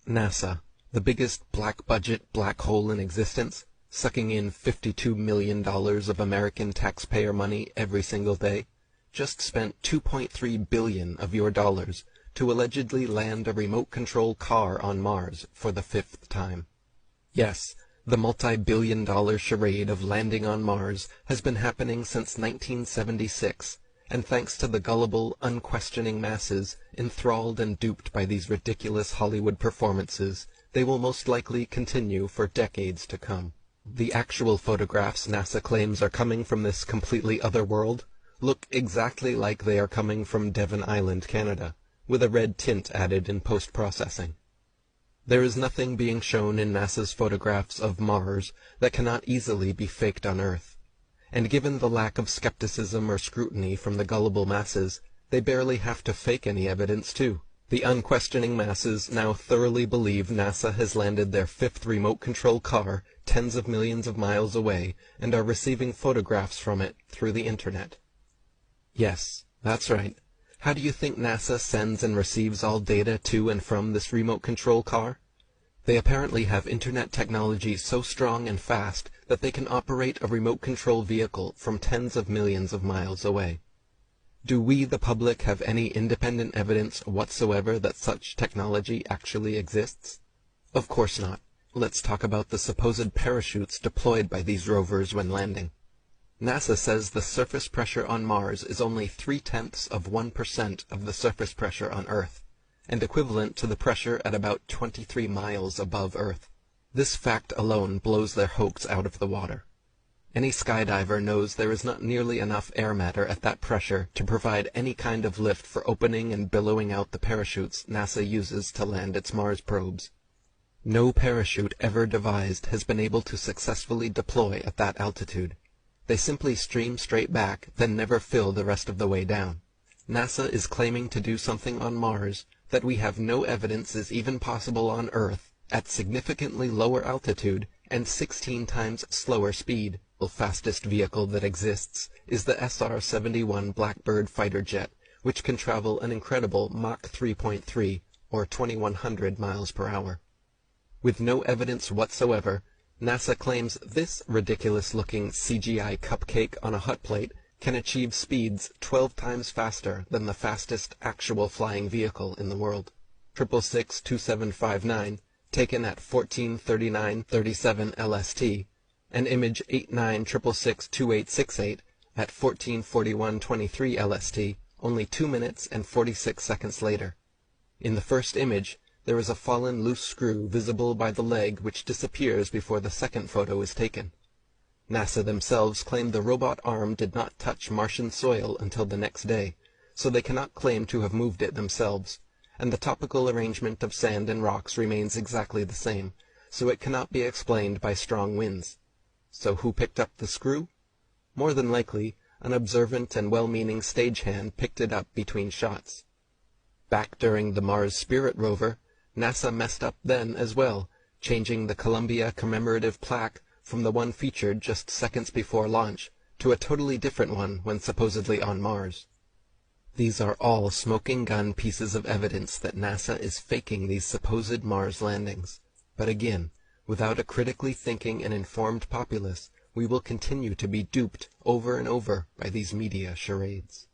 NASA, the biggest black-budget black hole in existence, sucking in $52 million of American taxpayer money every single day, just spent $2.3 billion of your dollars to allegedly land a remote-control car on Mars for the 5th time. Yes, the multi-billion-dollar charade of landing on Mars has been happening since 1976, and thanks to the gullible, unquestioning masses enthralled and duped by these ridiculous Hollywood performances, they will most likely continue for decades to come. The actual photographs NASA claims are coming from this completely other world look exactly like they are coming from Devon Island, Canada, with a red tint added in post-processing. There is nothing being shown in NASA's photographs of Mars that cannot easily be faked on Earth. And given the lack of skepticism or scrutiny from the gullible masses, they barely have to fake any evidence too. The unquestioning masses now thoroughly believe NASA has landed their 5th remote control car tens of millions of miles away and are receiving photographs from it through the internet. Yes, that's right. How do you think NASA sends and receives all data to and from this remote control car? They apparently have internet technology so strong and fast that they can operate a remote control vehicle from tens of millions of miles away. Do we, the public, have any independent evidence whatsoever that such technology actually exists? Of course not. Let's talk about the supposed parachutes deployed by these rovers when landing. NASA says the surface pressure on Mars is only 0.3% of the surface pressure on Earth, and equivalent to the pressure at about 23 miles above Earth. This fact alone blows their hoax out of the water. Any skydiver knows there is not nearly enough air matter at that pressure to provide any kind of lift for opening and billowing out the parachutes NASA uses to land its Mars probes. No parachute ever devised has been able to successfully deploy at that altitude. They simply stream straight back, then never fill the rest of the way down. NASA is claiming to do something on Mars that we have no evidence is even possible on Earth at significantly lower altitude and 16 times slower speed. The fastest vehicle that exists is the SR-71 Blackbird fighter jet, which can travel an incredible Mach 3.3 or 2100 miles per hour. With no evidence whatsoever, NASA claims this ridiculous-looking CGI cupcake on a hot plate can achieve speeds 12 times faster than the fastest actual flying vehicle in the world. 666-2759, taken at 1439.37 LST, and image 8966-2868 at 1441.23 LST, only 2 minutes and 46 seconds later. In the first image, there is a fallen loose screw visible by the leg which disappears before the second photo is taken. NASA themselves claim the robot arm did not touch Martian soil until the next day, so they cannot claim to have moved it themselves, and the topical arrangement of sand and rocks remains exactly the same, so it cannot be explained by strong winds. So who picked up the screw? More than likely, an observant and well-meaning stagehand picked it up between shots. Back during the Mars Spirit rover, NASA messed up then as well, changing the Columbia commemorative plaque from the one featured just seconds before launch to a totally different one when supposedly on Mars. These are all smoking gun pieces of evidence that NASA is faking these supposed Mars landings. But again, without a critically thinking and informed populace, we will continue to be duped over and over by these media charades.